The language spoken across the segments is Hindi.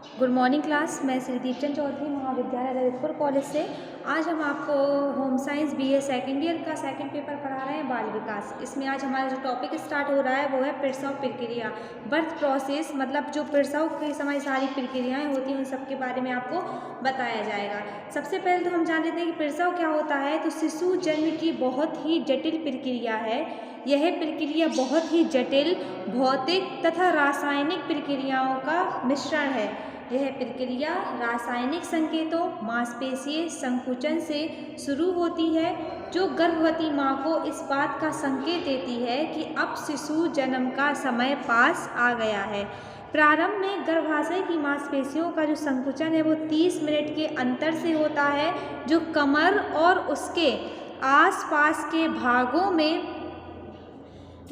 Good morning class. मैं श्री दीपचंद चौधरी महाविद्यालय ललितपुर कॉलेज से। आज हम आपको home science BA second year का सेकंड पेपर पढ़ा रहे हैं, बाल विकास। इसमें आज हमारा जो टॉपिक स्टार्ट हो रहा है वो है प्रसव प्रक्रिया, बर्थ प्रोसेस। मतलब जो प्रसव के समय सारी प्रक्रियाएं होती हैं उन सब के बारे में आपको बताया जाएगा। सबसे पहले तो हम जान लेते हैं कि प्रसव क्या होता है। तो शिशु जन्म की बहुत ही जटिल प्रक्रिया है। यह प्रक्रिया बहुत ही जटिल भौतिक तथा रासायनिक प्रक्रियाओं का मिश्रण है। यह प्रक्रिया रासायनिक संकेतों मांसपेशीय संकुचन से शुरू होती है, जो गर्भवती मां को इस बात का संकेत देती है कि अब शिशु जन्म का समय पास आ गया है। प्रारंभ में गर्भाशय की मांसपेशियों का जो संकुचन है वो 30 मिनट के अंतर से होता है, जो कमर और उसके आसपास के भागों में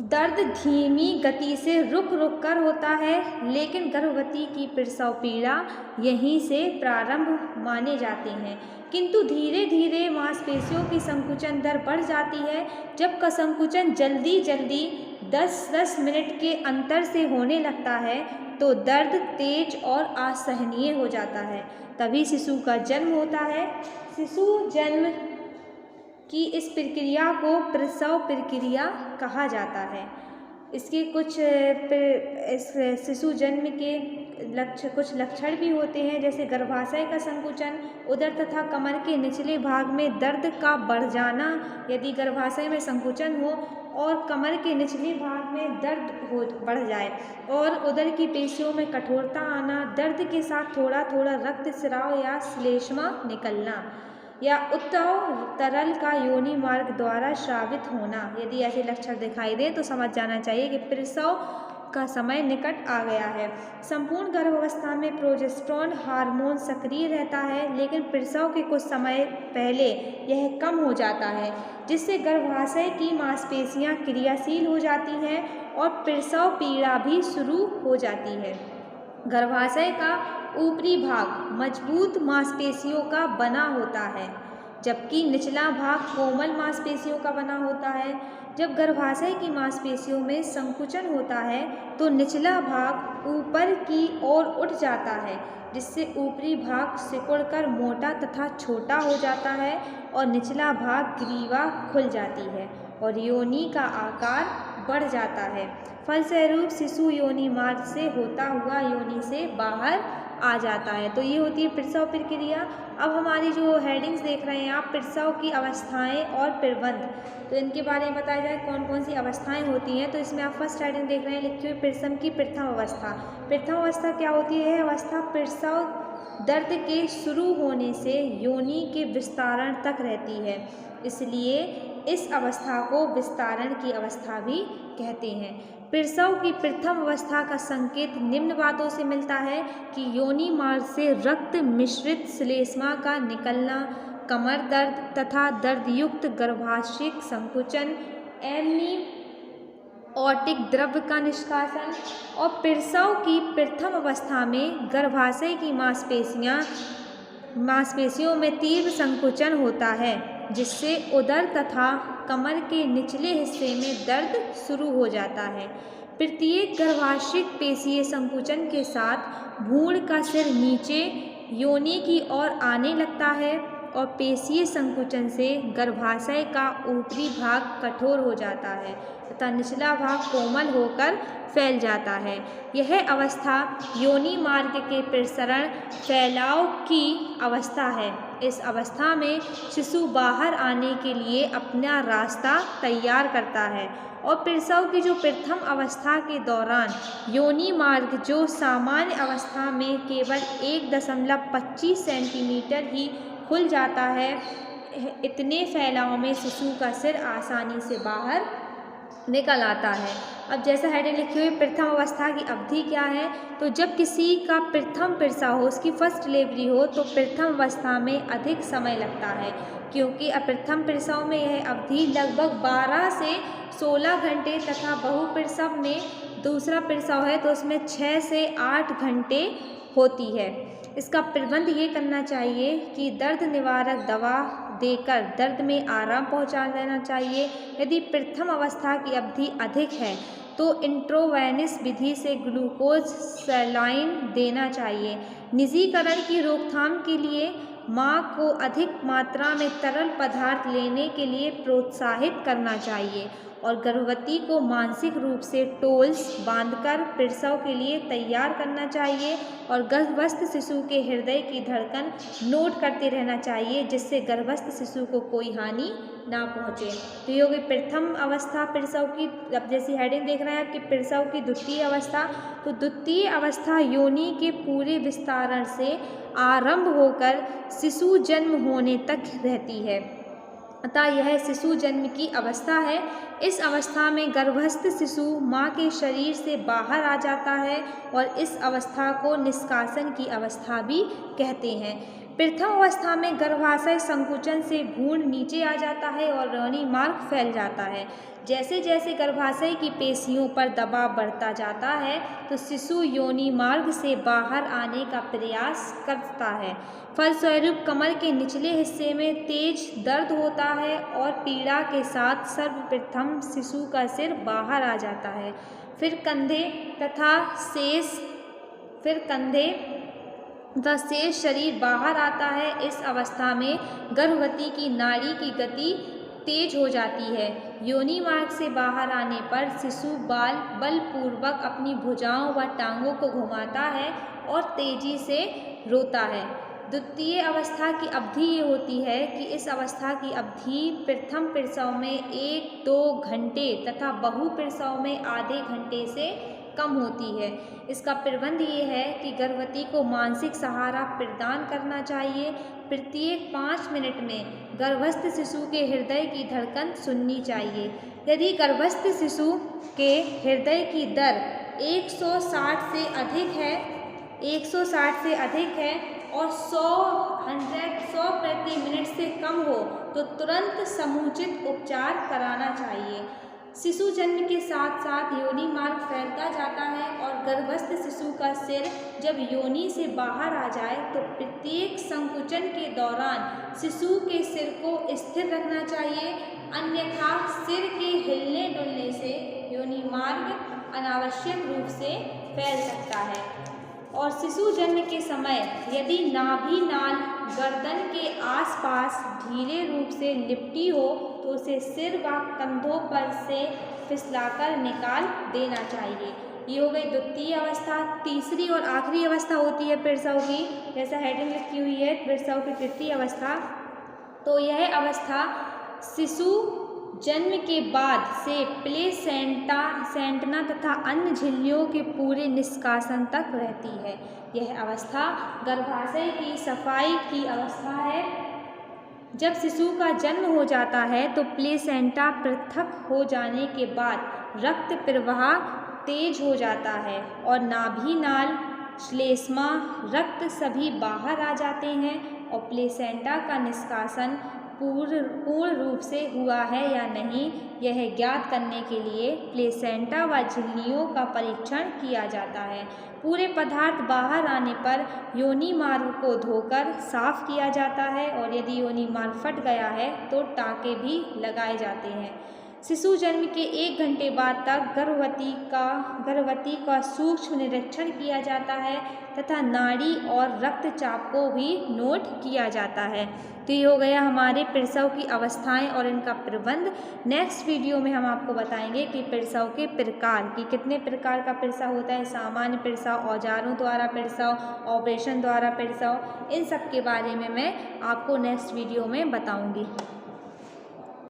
दर्द धीमी गति से रुक रुक कर होता है। लेकिन गर्भवती की प्रसव पीड़ा यहीं से प्रारंभ माने जाते हैं, किंतु धीरे धीरे मांसपेशियों की संकुचन दर बढ़ जाती है। जब का संकुचन जल्दी 10-10 मिनट के अंतर से होने लगता है तो दर्द तेज और असहनीय हो जाता है, तभी शिशु का जन्म होता है। शिशु जन्म कि इस प्रक्रिया को प्रसव प्रक्रिया कहा जाता है। इसके कुछ इस शिशु जन्म के कुछ लक्षण भी होते हैं, जैसे गर्भाशय का संकुचन, उदर तथा कमर के निचले भाग में दर्द का बढ़ जाना। यदि गर्भाशय में संकुचन हो और कमर के निचले भाग में दर्द बढ़ जाए और उदर की पेशियों में कठोरता आना, दर्द के साथ थोड़ा थोड़ा रक्त स्राव या श्लेष्मा निकलना, या उत्तव तरल का योनि मार्ग द्वारा श्रावित होना। यदि ऐसे लक्षण दिखाई दे तो समझ जाना चाहिए कि प्रसव का समय निकट आ गया है। संपूर्ण गर्भावस्था में प्रोजेस्टेरोन हार्मोन सक्रिय रहता है, लेकिन प्रसव के कुछ समय पहले यह कम हो जाता है, जिससे गर्भाशय की मांसपेशियां क्रियाशील हो जाती हैं और प्रसव पीड़ा भी शुरू हो जाती है। गर्भाशय का ऊपरी भाग मजबूत मांसपेशियों का बना होता है, जबकि निचला भाग कोमल मांसपेशियों का बना होता है। जब गर्भाशय की मांसपेशियों में संकुचन होता है तो निचला भाग ऊपर की ओर उठ जाता है, जिससे ऊपरी भाग सिकुड़कर मोटा तथा छोटा हो जाता है और निचला भाग ग्रीवा खुल जाती है और योनि का आकार बढ़ जाता है। फलस्वरूप शिशु योनि मार्ग से होता हुआ योनि से बाहर आ जाता है। तो ये होती है प्रसव प्रक्रिया। अब हमारी जो हेडिंग्स देख रहे हैं आप, प्रसव की अवस्थाएं और प्रबंध, तो इनके बारे में बताया जाए कौन कौन सी अवस्थाएं होती हैं। तो इसमें आप फर्स्ट हेडिंग देख रहे हैं, लिखी हुई प्रसव की प्रथम अवस्था। प्रथम अवस्था क्या होती है? अवस्था प्रसव दर्द के शुरू होने से योनि के विस्तारण तक रहती है, इसलिए इस अवस्था को विस्तारण की अवस्था भी कहते हैं। प्रसव की प्रथम अवस्था का संकेत निम्न बातों से मिलता है कि योनि मार्ग से रक्त मिश्रित श्लेष्मा का निकलना, कमर दर्द तथा दर्दयुक्त गर्भाशयिक संकुचन, एमनियोटिक द्रव्य का निष्कासन। और प्रसव की प्रथम अवस्था में गर्भाशय की मांसपेशियों में तीव्र संकुचन होता है, जिससे उदर तथा कमर के निचले हिस्से में दर्द शुरू हो जाता है। प्रत्येक गर्भाशयिक पेशीय संकुचन के साथ भ्रूण का सिर नीचे योनि की ओर आने लगता है और पेशीय संकुचन से गर्भाशय का ऊपरी भाग कठोर हो जाता है तथा निचला भाग कोमल होकर फैल जाता है। यह अवस्था योनि मार्ग के प्रसरण फैलाव की अवस्था है। इस अवस्था में शिशु बाहर आने के लिए अपना रास्ता तैयार करता है और प्रसव की जो प्रथम अवस्था के दौरान योनि मार्ग जो सामान्य अवस्था में केवल 1.25 सेंटीमीटर ही खुल जाता है, इतने फैलाव में शिशु का सिर आसानी से बाहर निकल आता है। अब जैसा हेडिंग लिखी हुई प्रथम अवस्था की अवधि क्या है, तो जब किसी का प्रथम प्रसव हो, उसकी फर्स्ट डिलीवरी हो, तो प्रथम अवस्था में अधिक समय लगता है, क्योंकि प्रथम प्रसव में यह अवधि लगभग 12 से 16 घंटे तथा बहुप्रसव में दूसरा प्रसव है तो उसमें 6 से 8 घंटे होती है। इसका प्रबंध ये करना चाहिए कि दर्द निवारक दवा देकर दर्द में आराम पहुंचा देना चाहिए। यदि प्रथम अवस्था की अवधि अधिक है तो इंट्रावेनस विधि से ग्लूकोज सलाइन देना चाहिए। निजीकरण की रोकथाम के लिए माँ को अधिक मात्रा में तरल पदार्थ लेने के लिए प्रोत्साहित करना चाहिए और गर्भवती को मानसिक रूप से टोल्स बांधकर प्रसव के लिए तैयार करना चाहिए और गर्भस्थ शिशु के हृदय की धड़कन नोट करते रहना चाहिए जिससे गर्भस्थ शिशु को कोई हानि ना पहुँचे। तो ये हो गई प्रथम अवस्था प्रसव की। अब जैसी हेडिंग देख रहे हैं आपकी प्रसव की द्वितीय अवस्था, तो द्वितीय अवस्था योनि के पूरे विस्तारण से आरंभ होकर शिशु जन्म होने तक रहती है, अतः यह शिशु जन्म की अवस्था है। इस अवस्था में गर्भस्थ शिशु माँ के शरीर से बाहर आ जाता है और इस अवस्था को निष्कासन की अवस्था भी कहते हैं। प्रथम अवस्था में गर्भाशय संकुचन से भ्रूण नीचे आ जाता है और योनि मार्ग फैल जाता है। जैसे जैसे गर्भाशय की पेशियों पर दबाव बढ़ता जाता है तो शिशु योनि मार्ग से बाहर आने का प्रयास करता है। फलस्वरूप कमर के निचले हिस्से में तेज दर्द होता है और पीड़ा के साथ सर्वप्रथम शिशु का सिर बाहर आ जाता है, फिर कंधे तथा शेष शरीर बाहर आता है। इस अवस्था में गर्भवती की नाड़ी की गति तेज हो जाती है। योनि मार्ग से बाहर आने पर शिशु बलपूर्वक अपनी भुजाओं व टांगों को घुमाता है और तेजी से रोता है। द्वितीय अवस्था की अवधि ये होती है कि इस अवस्था की अवधि प्रथम प्रसव में 1-2 घंटे तथा बहु प्रसव में आधे घंटे से कम होती है। इसका प्रबंध ये है कि गर्भवती को मानसिक सहारा प्रदान करना चाहिए। प्रत्येक 5 मिनट में गर्भस्थ शिशु के हृदय की धड़कन सुननी चाहिए। यदि गर्भस्थ शिशु के हृदय की दर 160 से अधिक है और 100 प्रति मिनट से कम हो तो तुरंत समुचित उपचार कराना चाहिए। शिशु जन्म के साथ साथ योनि मार्ग फैलता जाता है और गर्भस्थ शिशु का सिर जब योनि से बाहर आ जाए तो प्रत्येक संकुचन के दौरान शिशु के सिर को स्थिर रखना चाहिए, अन्यथा सिर के हिलने डुलने से योनि मार्ग अनावश्यक रूप से फैल सकता है। और शिशु जन्म के समय यदि नाभि नाल गर्दन के आसपास धीरे रूप से लिपटी हो तो उसे सिर व कंधों पर से फिसलाकर निकाल देना चाहिए। ये हो गई द्वितीय अवस्था। तीसरी और आखिरी अवस्था होती है प्रसव की, जैसा हेडिंग लिखी हुई है प्रसव की तृतीय अवस्था। तो यह अवस्था शिशु जन्म के बाद से प्लेसेंटा तथा अन्य झिल्लियों के पूरे निष्कासन तक रहती है। यह अवस्था गर्भाशय की सफाई की अवस्था है। जब शिशु का जन्म हो जाता है तो प्लेसेंटा पृथक हो जाने के बाद रक्त प्रवाह तेज हो जाता है और नाभि नाल, श्लेष्मा, रक्त सभी बाहर आ जाते हैं और प्लेसेंटा का निष्कासन पूर्ण रूप से हुआ है या नहीं यह ज्ञात करने के लिए प्लेसेंटा व झिल्लियों का परीक्षण किया जाता है। पूरे पदार्थ बाहर आने पर योनि मार्ग को धोकर साफ किया जाता है और यदि योनि मार्ग फट गया है तो टाँके भी लगाए जाते हैं। शिशु जन्म के 1 घंटे बाद तक गर्भवती का सूक्ष्म निरीक्षण किया जाता है तथा नाड़ी और रक्तचाप को भी नोट किया जाता है। तो ये हो गया हमारे प्रसव की अवस्थाएं और इनका प्रबंध। नेक्स्ट वीडियो में हम आपको बताएंगे कि प्रसव के प्रकार, कि कितने प्रकार का प्रसव होता है, सामान्य प्रसव, औजारों द्वारा प्रसव, ऑपरेशन द्वारा प्रसव, इन सब के बारे में मैं आपको नेक्स्ट वीडियो में बताऊंगी।